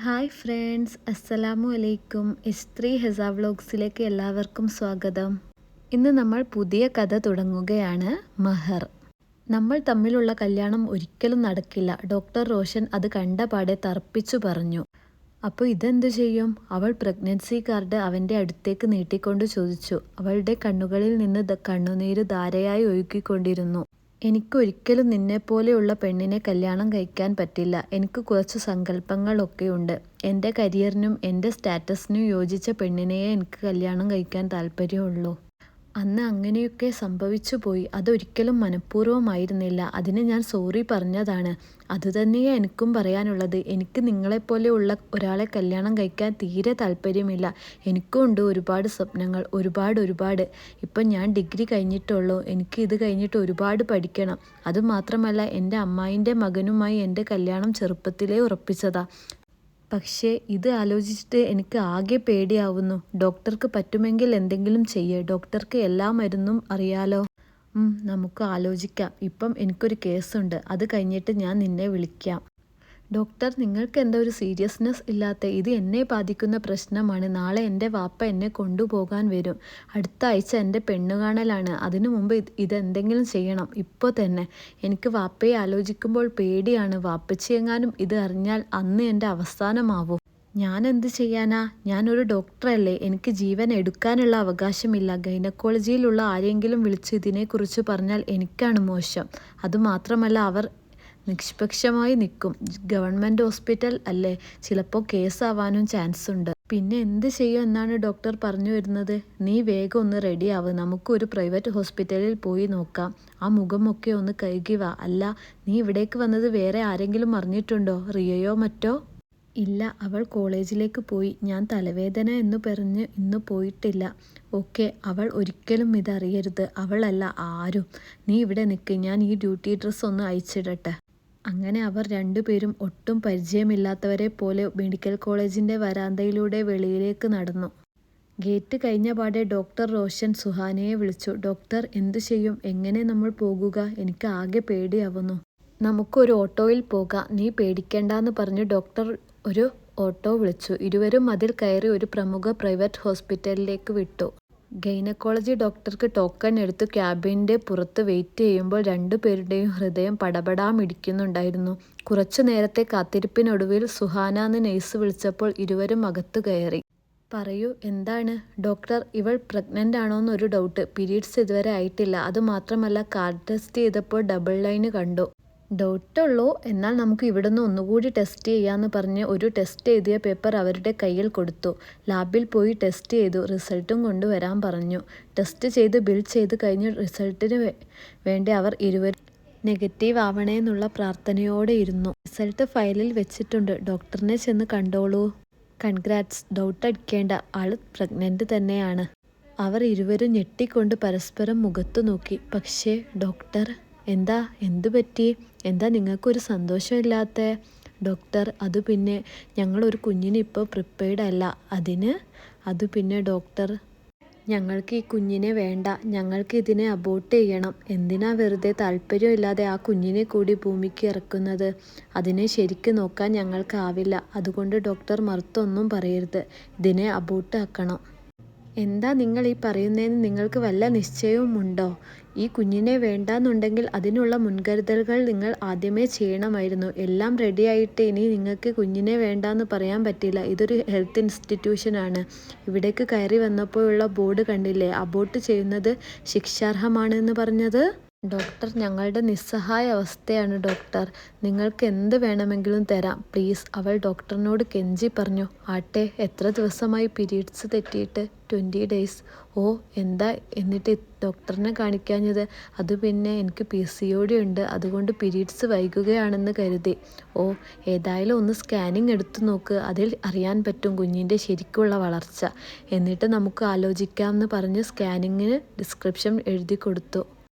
Hi friends, അസ്സലാമു അലൈക്കും. S3 Hesa വ്ലോഗ്സിലേക്ക് എല്ലാവർക്കും സ്വാഗതം. ഇന്ന് നമ്മൾ പുതിയ കഥ തുടങ്ങുകയാണ്. മഹർ. നമ്മൾ തമ്മിലുള്ള കല്യാണം ഒരിക്കലും നടക്കില്ല. ഡോക്ടർ റോഷൻ അത് കണ്ടപാടെ തർപ്പിച്ചു പറഞ്ഞു. അപ്പോൾ ഇതെന്തു ചെയ്യും? അവൾ പ്രഗ്നൻസി കാർഡ് അവൻ്റെ അടുത്തേക്ക് നീട്ടിക്കൊണ്ട് ചോദിച്ചു. അവളുടെ കണ്ണുകളിൽ നിന്ന് കണ്ണുനീര് ധാരയായി ഒഴുകിക്കൊണ്ടിരുന്നു. എനിക്കൊരിക്കലും നിന്നെപ്പോലെയുള്ള പെണ്ണിനെ കല്യാണം കഴിക്കാൻ പറ്റില്ല. എനിക്ക് കുറച്ച് സങ്കല്പങ്ങളൊക്കെയുണ്ട്. എൻ്റെ കരിയറിനും എൻ്റെ സ്റ്റാറ്റസിനും യോജിച്ച പെണ്ണിനെയേ എനിക്ക് കല്യാണം കഴിക്കാൻ താല്പര്യമുള്ളൂ. അന്ന് അങ്ങനെയൊക്കെ സംഭവിച്ചു പോയി. അതൊരിക്കലും മനഃപൂർവ്വമായിരുന്നില്ല. അതിന് ഞാൻ സോറി പറഞ്ഞതാണ്. അതുതന്നെയാ എനിക്കും പറയാനുള്ളത്. എനിക്ക് നിങ്ങളെപ്പോലെയുള്ള ഒരാളെ കല്യാണം കഴിക്കാൻ തീരെ താല്പര്യമില്ല. എനിക്കും ഉണ്ട് ഒരുപാട് സ്വപ്നങ്ങൾ, ഒരുപാട്. ഇപ്പം ഞാൻ ഡിഗ്രി കഴിഞ്ഞിട്ടുള്ളൂ. എനിക്ക് ഇത് കഴിഞ്ഞിട്ട് ഒരുപാട് പഠിക്കണം. അതുമാത്രമല്ല, എൻ്റെ അമ്മായിൻ്റെ മകനുമായി എൻ്റെ കല്യാണം ചെറുപ്പത്തിലേ ഉറപ്പിച്ചതാ. പക്ഷേ ഇത് ആലോചിച്ചിട്ട് എനിക്ക് ആകെ പേടിയാവുന്നു. ഡോക്ടർക്ക് പറ്റുമെങ്കിൽ എന്തെങ്കിലും ചെയ്യേ. ഡോക്ടർക്ക് എല്ലാ മരുന്നും അറിയാലോ. നമുക്ക് ആലോചിക്കാം. ഇപ്പം എനിക്കൊരു കേസുണ്ട്. അത് കഴിഞ്ഞിട്ട് ഞാൻ നിന്നെ വിളിക്കാം. ഡോക്ടർ, നിങ്ങൾക്ക് എന്താ ഒരു സീരിയസ്നെസ് ഇല്ലാത്ത? ഇത് എന്നെ ബാധിക്കുന്ന പ്രശ്നമാണ്. നാളെ എൻ്റെ വാപ്പ എന്നെ കൊണ്ടുപോകാൻ വരും. അടുത്ത ആഴ്ച എൻ്റെ പെണ്ണുകാണലാണ്. അതിനു മുമ്പ് ഇതെന്തെങ്കിലും ചെയ്യണം, ഇപ്പോൾ തന്നെ. എനിക്ക് വാപ്പയെ ആലോചിക്കുമ്പോൾ പേടിയാണ്. വാപ്പച്ചിയെങ്ങാനും ഇത് അറിഞ്ഞാൽ അന്ന് എൻ്റെ അവസാനമാവും. ഞാൻ എന്ത് ചെയ്യാനാ? ഞാനൊരു ഡോക്ടറല്ലേ. എനിക്ക് ജീവൻ എടുക്കാനുള്ള അവകാശമില്ല. ഗൈനക്കോളജിയിലുള്ള ആരെങ്കിലും വിളിച്ച് ഇതിനെക്കുറിച്ച് പറഞ്ഞാൽ എനിക്കാണ് മോശം. അതുമാത്രമല്ല, അവർ നിഷ്പക്ഷമായി നിൽക്കും. ഗവൺമെൻറ് ഹോസ്പിറ്റൽ അല്ലേ, ചിലപ്പോൾ കേസാവാനും ചാൻസ് ഉണ്ട്. പിന്നെ എന്ത് ചെയ്യും എന്നാണ് ഡോക്ടർ പറഞ്ഞു വരുന്നത്? നീ വേഗം ഒന്ന് റെഡിയാവ്. നമുക്കൊരു പ്രൈവറ്റ് ഹോസ്പിറ്റലിൽ പോയി നോക്കാം. ആ മുഖമൊക്കെ ഒന്ന് കഴുകി വാ. അല്ല, നീ ഇവിടേക്ക് വന്നത് വേറെ ആരെങ്കിലും അറിഞ്ഞിട്ടുണ്ടോ? റിയയോ മറ്റോ? ഇല്ല, അവൾ കോളേജിലേക്ക് പോയി. ഞാൻ തലവേദന എന്ന് പറഞ്ഞ് ഇന്ന് പോയിട്ടില്ല. ഓക്കെ, അവൾ ഒരിക്കലും ഇതറിയരുത്. അവളല്ല ആരും. നീ ഇവിടെ നിൽക്ക്, ഞാൻ ഈ ഡ്യൂട്ടി ഡ്രസ്സ് ഒന്ന് അയച്ചിടട്ടെ. അങ്ങനെ അവർ രണ്ടുപേരും ഒട്ടും പരിചയമില്ലാത്തവരെ പോലെ മെഡിക്കൽ കോളേജിൻ്റെ വരാന്തയിലൂടെ വെളിയിലേക്ക് നടന്നു. ഗേറ്റ് കഴിഞ്ഞ പാടെ ഡോക്ടർ റോഷൻ സുഹാനയെ വിളിച്ചു. ഡോക്ടർ, എന്തു ചെയ്യും? എങ്ങനെ നമ്മൾ പോകുക? എനിക്ക് ആകെ പേടിയാവുന്നു. നമുക്കൊരു ഓട്ടോയിൽ പോകാം. നീ പേടിക്കേണ്ടെന്ന് പറഞ്ഞ് ഡോക്ടർ ഒരു ഓട്ടോ വിളിച്ചു. ഇരുവരും അതിൽ കയറി ഒരു പ്രമുഖ പ്രൈവറ്റ് ഹോസ്പിറ്റലിലേക്ക് വിട്ടു. ഗൈനക്കോളജി ഡോക്ടർക്ക് ടോക്കൺ എടുത്ത് ക്യാബിൻ്റെ പുറത്ത് വെയിറ്റ് ചെയ്യുമ്പോൾ രണ്ടുപേരുടെയും ഹൃദയം പടപടാമിടിക്കുന്നുണ്ടായിരുന്നു. കുറച്ചു നേരത്തെ കാത്തിരിപ്പിനൊടുവിൽ സുഹാന എന്ന് നെയ്സ് വിളിച്ചപ്പോൾ ഇരുവരും അകത്തു കയറി. പറയൂ, എന്താണ്? ഡോക്ടർ, ഇവൾ പ്രഗ്നൻ്റ് ആണോന്നൊരു ഡൗട്ട്. പീരീഡ്സ് ഇതുവരെ ആയിട്ടില്ല. അതുമാത്രമല്ല, കാർഡ് ടെസ്റ്റ് ചെയ്തപ്പോൾ ഡബിൾ ലൈന് കണ്ടു. ഡൗട്ടുള്ളൂ. എന്നാൽ നമുക്ക് ഇവിടുന്ന് ഒന്നുകൂടി ടെസ്റ്റ് ചെയ്യാമെന്ന് പറഞ്ഞ് ഒരു ടെസ്റ്റ് എഴുതിയ പേപ്പർ അവരുടെ കയ്യിൽ കൊടുത്തു. ലാബിൽ പോയി ടെസ്റ്റ് ചെയ്തു. റിസൾട്ടും കൊണ്ടുവരാൻ പറഞ്ഞു. ടെസ്റ്റ് ചെയ്ത് ബിൽ ചെയ്ത് കഴിഞ്ഞ് റിസൾട്ടിന് വേണ്ടി അവർ ഇരുവരും നെഗറ്റീവ് ആവണേന്നുള്ള പ്രാർത്ഥനയോടെ ഇരുന്നു. റിസൾട്ട് ഫയലിൽ വെച്ചിട്ടുണ്ട്. ഡോക്ടറിനെ ചെന്ന് കണ്ടോളൂ. കൺഗ്രാറ്റ്സ്. ഡൗട്ട് അടിക്കേണ്ട, ആൾ പ്രഗ്നൻ്റ് തന്നെയാണ്. അവർ ഇരുവരും ഞെട്ടിക്കൊണ്ട് പരസ്പരം മുഖത്തു നോക്കി. പക്ഷേ ഡോക്ടർ, എന്തു പറ്റി? എന്താ നിങ്ങൾക്കൊരു സന്തോഷമില്ലാത്ത? ഡോക്ടർ, അത് പിന്നെ ഞങ്ങളൊരു കുഞ്ഞിന് ഇപ്പോൾ പ്രിപ്പയർഡ് അല്ല. അത് പിന്നെ ഡോക്ടർ, ഞങ്ങൾക്ക് ഈ കുഞ്ഞിനെ വേണ്ട. ഞങ്ങൾക്ക് ഇതിനെ അബോർട്ട് ചെയ്യണം. എന്തിനാ വെറുതെ താല്പര്യമില്ലാതെ ആ കുഞ്ഞിനെ കൂടി ഭൂമിക്ക് ഇറക്കുന്നത്? അതിനെ ശരിക്ക് നോക്കാൻ ഞങ്ങൾക്കാവില്ല. അതുകൊണ്ട് ഡോക്ടർ മറുത്തൊന്നും പറയരുത്. ഇതിനെ അബോർട്ട് ആക്കണം. എന്താ നിങ്ങൾ ഈ പറയുന്നതെന്ന് നിങ്ങൾക്ക് വല്ല നിശ്ചയവുമുണ്ടോ? ഈ കുഞ്ഞിനെ വേണ്ടാന്നുണ്ടെങ്കിൽ അതിനുള്ള മുൻകരുതലുകൾ നിങ്ങൾ ആദ്യമേ ചെയ്യണമായിരുന്നു. എല്ലാം റെഡിയായിട്ട് ഇനി നിങ്ങൾക്ക് കുഞ്ഞിനെ വേണ്ടാന്ന് പറയാൻ പറ്റില്ല. ഇതൊരു ഹെൽത്ത് ഇൻസ്റ്റിറ്റ്യൂഷനാണ്. ഇവിടേക്ക് കയറി വന്നപ്പോഴുള്ള ബോർഡ് കണ്ടില്ലേ? അബോർട്ട് ചെയ്യുന്നത് ശിക്ഷാർഹമാണെന്ന് പറഞ്ഞത്. ഡോക്ടർ, ഞങ്ങളുടെ നിസ്സഹായ അവസ്ഥയാണ് ഡോക്ടർ. നിങ്ങൾക്ക് എന്ത് വേണമെങ്കിലും തരാം, പ്ലീസ്. അവൾ ഡോക്ടറിനോട് കെഞ്ചി പറഞ്ഞു. ആട്ടെ, എത്ര ദിവസമായി പീരീഡ്സ് തെറ്റിയിട്ട്? 20 days. ഓ, എന്താ എന്നിട്ട് ഡോക്ടറിനെ കാണിക്കാഞ്ഞത്? അത് പിന്നെ എനിക്ക് PCOD ഉണ്ട്. അതുകൊണ്ട് പീരീഡ്സ് വൈകുകയാണെന്ന് കരുതി. ഓ, ഏതായാലും ഒന്ന് സ്കാനിങ് എടുത്തു നോക്ക്. അതിൽ അറിയാൻ പറ്റും കുഞ്ഞിൻ്റെ ശരിക്കുള്ള വളർച്ച. എന്നിട്ട് നമുക്ക് ആലോചിക്കാമെന്ന് പറഞ്ഞ് സ്കാനിങ്ങിന് ഡിസ്ക്രിപ്ഷൻ എഴുതി കൊടുത്തു.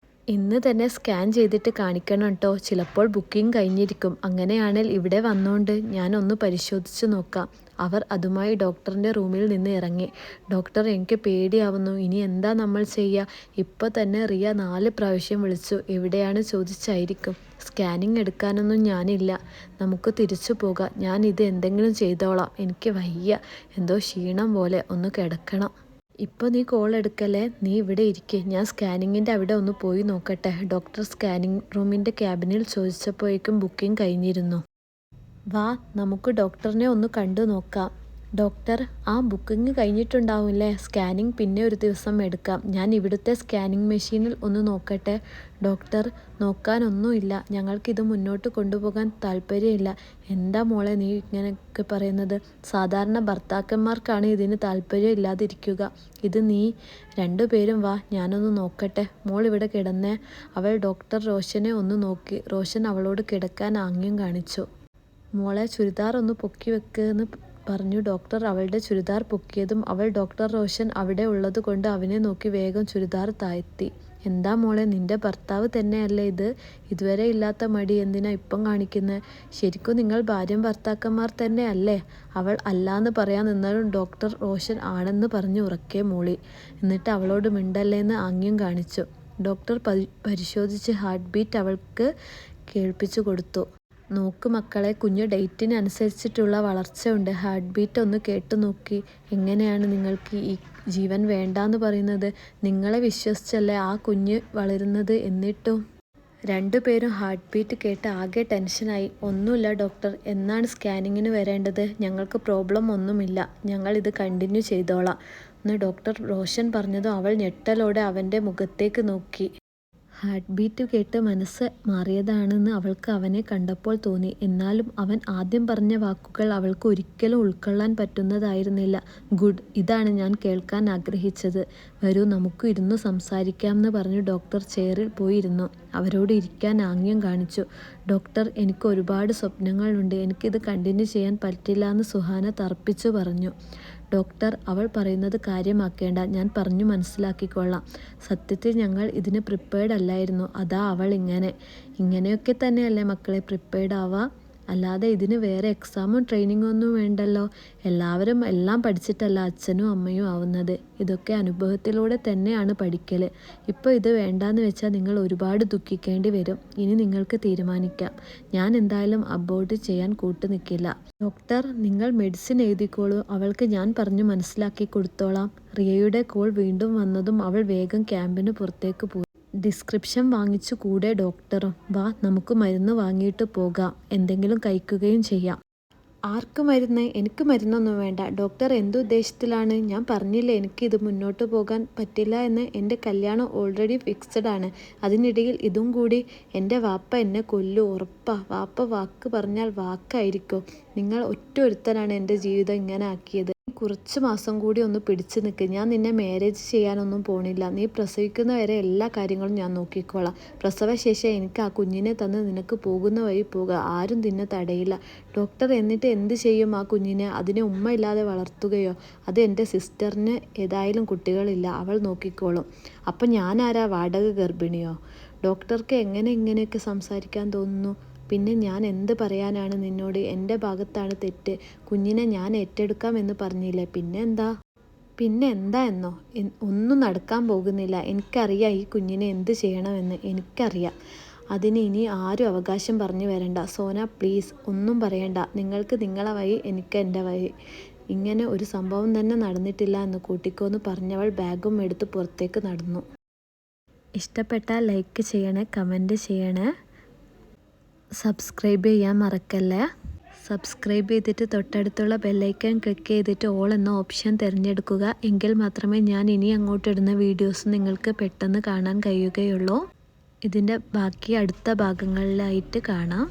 ഇന്ന് തന്നെ സ്കാൻ ചെയ്തിട്ട് കാണിക്കണം കേട്ടോ, ചിലപ്പോൾ ബുക്കിംഗ് കഴിഞ്ഞിരിക്കും. അങ്ങനെയാണെങ്കിൽ ഇവിടെ വന്നുകൊണ്ട് ഞാനൊന്ന് പരിശോധിച്ച് നോക്കാം. അവർ അതുമായി ഡോക്ടറിൻ്റെ റൂമിൽ നിന്ന് ഇറങ്ങി. ഡോക്ടർ, എനിക്ക് പേടിയാവുന്നു, ഇനി എന്താ നമ്മൾ ചെയ്യുക? ഇപ്പോൾ തന്നെ റിയ 4 പ്രാവശ്യം വിളിച്ചു, എവിടെയാണ് ചോദിച്ചായിരിക്കും. സ്കാനിങ് എടുക്കാനൊന്നും ഞാനില്ല, നമുക്ക് തിരിച്ചു പോകാം. ഞാൻ ഇത് എന്തെങ്കിലും ചെയ്തോളാം, എനിക്ക് വയ്യ, എന്തോ ക്ഷീണം പോലെ, ഒന്ന് കിടക്കണം. ഇപ്പോൾ നീ കോൾ എടുക്കല്ലേ, നീ ഇവിടെ ഇരിക്കെ, ഞാൻ സ്കാനിങ്ങിൻ്റെ അവിടെ ഒന്ന് പോയി നോക്കട്ടെ. ഡോക്ടർ സ്കാനിങ് റൂമിൻ്റെ ക്യാബിനിൽ ചോദിച്ചപ്പോഴേക്കും ബുക്കിംഗ് കഴിഞ്ഞിരുന്നു. വാ, നമുക്ക് ഡോക്ടറിനെ ഒന്ന് കണ്ടു നോക്കാം. ഡോക്ടർ, ആ ബുക്കിംഗ് കഴിഞ്ഞിട്ടുണ്ടാവില്ലേ, സ്കാനിങ് പിന്നെ ഒരു ദിവസം എടുക്കാം. ഞാൻ ഇവിടുത്തെ സ്കാനിങ് മെഷീനിൽ ഒന്ന് നോക്കട്ടെ. ഡോക്ടർ, നോക്കാനൊന്നുമില്ല, ഞങ്ങൾക്കിത് മുന്നോട്ട് കൊണ്ടുപോകാൻ താല്പര്യമില്ല. എന്താ മോളെ നീ ഇങ്ങനെയൊക്കെ പറയുന്നത്? സാധാരണ ഭർത്താക്കന്മാർക്കാണ് ഇതിന് താല്പര്യം ഇല്ലാതിരിക്കുക. ഇത് നീ 2 പേരും വാ, ഞാനൊന്ന് നോക്കട്ടെ. മോൾ ഇവിടെ കിടന്നേ. അവൾ ഡോക്ടർ റോഷനെ ഒന്ന് നോക്കി. റോഷൻ അവളോട് കിടക്കാൻ ആംഗ്യം കാണിച്ചു. മോളെ, ചുരിദാർ ഒന്ന് പൊക്കി വെക്കെന്ന് പറഞ്ഞു. ഡോക്ടർ അവളുടെ ചുരിദാർ പൊക്കിയതും അവൾ ഡോക്ടർ റോഷൻ അവിടെ ഉള്ളത് കൊണ്ട് അവനെ നോക്കി വേഗം ചുരിദാർ താഴ്ത്തി. എന്താ മോളെ, നിന്റെ ഭർത്താവ് തന്നെയല്ലേ ഇത്? ഇതുവരെ ഇല്ലാത്ത മടി എന്തിനാ ഇപ്പം കാണിക്കുന്നത്? ശരിക്കും നിങ്ങൾ ഭാര്യയും ഭർത്താക്കന്മാർ തന്നെ അല്ലേ? അവൾ അല്ലാന്ന് പറയാൻ നിന്നാലും ഡോക്ടർ റോഷൻ ആണെന്ന് പറഞ്ഞ് ഉറക്കെ മൂളി. എന്നിട്ട് അവളോട് മിണ്ടല്ലേന്ന് ആംഗ്യം കാണിച്ചു. ഡോക്ടർ പരിശോധിച്ച് ഹാർട്ട് ബീറ്റ് അവൾക്ക് കേൾപ്പിച്ചു കൊടുത്തു. നോക്ക് മക്കളെ, കുഞ്ഞ് ഡേറ്റിനനുസരിച്ചിട്ടുള്ള വളർച്ചയുണ്ട്. ഹാർട്ട് ബീറ്റ് ഒന്ന് കേട്ടു നോക്കി. എങ്ങനെയാണ് നിങ്ങൾക്ക് ഈ ജീവൻ വേണ്ടാന്ന് പറയുന്നത്? നിങ്ങളെ വിശ്വസിച്ചല്ലേ ആ കുഞ്ഞ് വളരുന്നത്? എന്നിട്ടും 2 പേരും ഹാർട്ട് ബീറ്റ് കേട്ട് ആകെ ടെൻഷനായി. ഒന്നുമില്ല ഡോക്ടർ, എന്നാണ് സ്കാനിങ്ങിന് വരേണ്ടത്? ഞങ്ങൾക്ക് പ്രോബ്ലം ഒന്നുമില്ല, ഞങ്ങൾ ഇത് കണ്ടിന്യൂ ചെയ്തോളാം എന്ന് ഡോക്ടർ റോഷൻ പറഞ്ഞതും അവൾ ഞെട്ടലോടെ അവൻ്റെ മുഖത്തേക്ക് നോക്കി. ഹാർട്ട് ബീറ്റ് കേട്ട് മനസ്സ് മാറിയതാണെന്ന് അവൾക്ക് അവനെ കണ്ടപ്പോൾ തോന്നി. എന്നാലും അവൻ ആദ്യം പറഞ്ഞ വാക്കുകൾ അവൾക്ക് ഒരിക്കലും ഉൾക്കൊള്ളാൻ പറ്റുന്നതായിരുന്നില്ല. ഗുഡ്, ഇതാണ് ഞാൻ കേൾക്കാൻ ആഗ്രഹിച്ചത്. വരൂ, നമുക്ക് ഇരുന്നു സംസാരിക്കാമെന്ന് പറഞ്ഞു ഡോക്ടർ ചെയറിൽ പോയിരുന്നു. അവരോട് ഇരിക്കാൻ ആംഗ്യം കാണിച്ചു. ഡോക്ടർ, എനിക്ക് ഒരുപാട് സ്വപ്നങ്ങളുണ്ട്, എനിക്കിത് കണ്ടിന്യൂ ചെയ്യാൻ പറ്റില്ല എന്ന് സുഹാന തർപ്പിച്ചു പറഞ്ഞു. ഡോക്ടർ, അവൾ പറയുന്നത് കാര്യമാക്കേണ്ട, ഞാൻ പറഞ്ഞു മനസ്സിലാക്കിക്കൊള്ളാം. സത്യത്തിൽ ഞങ്ങൾ ഇതിന് പ്രിപ്പയർഡ് അല്ലായിരുന്നു, അതാ അവൾ ഇങ്ങനെയൊക്കെ തന്നെയല്ലേ മക്കളെ പ്രിപ്പയർഡ് ആവാം. അല്ലാതെ ഇതിന് വേറെ എക്സാമും ട്രെയിനിങ്ങും ഒന്നും വേണ്ടല്ലോ. എല്ലാവരും എല്ലാം പഠിച്ചിട്ടല്ല അച്ഛനും അമ്മയും ആവുന്നത്. ഇതൊക്കെ അനുഭവത്തിലൂടെ തന്നെയാണ് പഠിക്കൽ. ഇപ്പോൾ ഇത് വേണ്ടാന്ന് വെച്ചാൽ നിങ്ങൾ ഒരുപാട് ദുഃഖിക്കേണ്ടി വരും. ഇനി നിങ്ങൾക്ക് തീരുമാനിക്കാം. ഞാൻ എന്തായാലും അബോർട്ട് ചെയ്യാൻ കൂട്ടു നിൽക്കില്ല. ഡോക്ടർ, നിങ്ങൾ മെഡിസിൻ എഴുതിക്കോളൂ, അവൾക്ക് ഞാൻ പറഞ്ഞു മനസ്സിലാക്കി കൊടുത്തോളാം. റിയയുടെ കോൾ വീണ്ടും വന്നതും അവൾ വേഗം ക്യാമ്പിന് പുറത്തേക്ക് പോയി. ഡിസ്ക്രിപ്ഷൻ വാങ്ങിച്ചു കൂടെ ഡോക്ടറും. വാ, നമുക്ക് മരുന്ന് വാങ്ങിയിട്ട് പോകാം, എന്തെങ്കിലും കഴിക്കുകയും ചെയ്യാം. ആർക്ക് മരുന്ന്? എനിക്ക് മരുന്നൊന്നും വേണ്ട. ഡോക്ടർ എന്തുദ്ദേശത്തിലാണ്? ഞാൻ പറഞ്ഞില്ലേ എനിക്കിത് മുന്നോട്ട് പോകാൻ പറ്റില്ല എന്ന്. എൻ്റെ കല്യാണം ഓൾറെഡി ഫിക്സഡ് ആണ്. അതിനിടയിൽ ഇതും കൂടി? എൻ്റെ വാപ്പ എന്നെ കൊല്ലു, ഉറപ്പാ. വാപ്പ വാക്ക് പറഞ്ഞാൽ വാക്കായിരിക്കും. നിങ്ങൾ ഒറ്റൊരുത്തനാണ് എൻ്റെ ജീവിതം ഇങ്ങനെ ആക്കിയത്. കുറച്ച് മാസം കൂടി ഒന്ന് പിടിച്ചു നിൽക്ക്. ഞാൻ നിന്നെ മാരേജ് ചെയ്യാനൊന്നും പോണില്ല. നീ പ്രസവിക്കുന്ന വരെ എല്ലാ കാര്യങ്ങളും ഞാൻ നോക്കിക്കോളാം. പ്രസവശേഷം എനിക്ക് ആ കുഞ്ഞിനെ തന്ന് നിനക്ക് പോകുന്ന വഴി പോകുക, ആരും നിന്നെ തടയില്ല. ഡോക്ടർ, എന്നിട്ട് എന്ത് ചെയ്യും ആ കുഞ്ഞിനെ? അതിനെ ഉമ്മ ഇല്ലാതെ വളർത്തുകയോ? അത് എൻ്റെ സിസ്റ്ററിന് ഏതായാലും കുട്ടികളില്ല, അവൾ നോക്കിക്കോളും. അപ്പം ഞാനാരാ, വാടക ഗർഭിണിയോ? ഡോക്ടർക്ക് എങ്ങനെ ഇങ്ങനെയൊക്കെ സംസാരിക്കാൻ തോന്നുന്നു? പിന്നെ ഞാൻ എന്ത് പറയാനാണ് നിന്നോട്? എൻ്റെ ഭാഗത്താണ് തെറ്റ്. കുഞ്ഞിനെ ഞാൻ ഏറ്റെടുക്കാം എന്ന് പറഞ്ഞില്ലേ, പിന്നെ എന്താ എന്നോ? ഒന്നും നടക്കാൻ പോകുന്നില്ല. എനിക്കറിയാം ഈ കുഞ്ഞിനെ എന്ത് ചെയ്യണമെന്ന്, എനിക്കറിയാം. അതിന് ഇനി ആരും അവകാശം പറഞ്ഞു വരണ്ട. സോന പ്ലീസ്, ഒന്നും പറയണ്ട. നിങ്ങൾക്ക് നിങ്ങളെ വഴി, എനിക്ക് എൻ്റെ വഴി. ഇങ്ങനെ ഒരു സംഭവം തന്നെ നടന്നിട്ടില്ല എന്ന് കൂട്ടിക്കോന്ന് പറഞ്ഞവൾ ബാഗും എടുത്ത് പുറത്തേക്ക് നടന്നു. ഇഷ്ടപ്പെട്ടാൽ ലൈക്ക് ചെയ്യണേ, കമൻറ്റ് ചെയ്യണേ, സബ്സ്ക്രൈബ് ചെയ്യാൻ മറക്കല്ലേ. സബ്സ്ക്രൈബ് ചെയ്തിട്ട് തൊട്ടടുത്തുള്ള ബെല്ലൈക്കൺ ക്ലിക്ക് ചെയ്തിട്ട് ഓൾ എന്ന ഓപ്ഷൻ തിരഞ്ഞെടുക്കുക. എങ്കിൽ മാത്രമേ ഞാൻ ഇനി അങ്ങോട്ടിടുന്ന വീഡിയോസ് നിങ്ങൾക്ക് പെട്ടെന്ന് കാണാൻ കഴിയുകയുള്ളൂ. ഇതിൻ്റെ ബാക്കി അടുത്ത ഭാഗങ്ങളിലായിട്ട് കാണാം.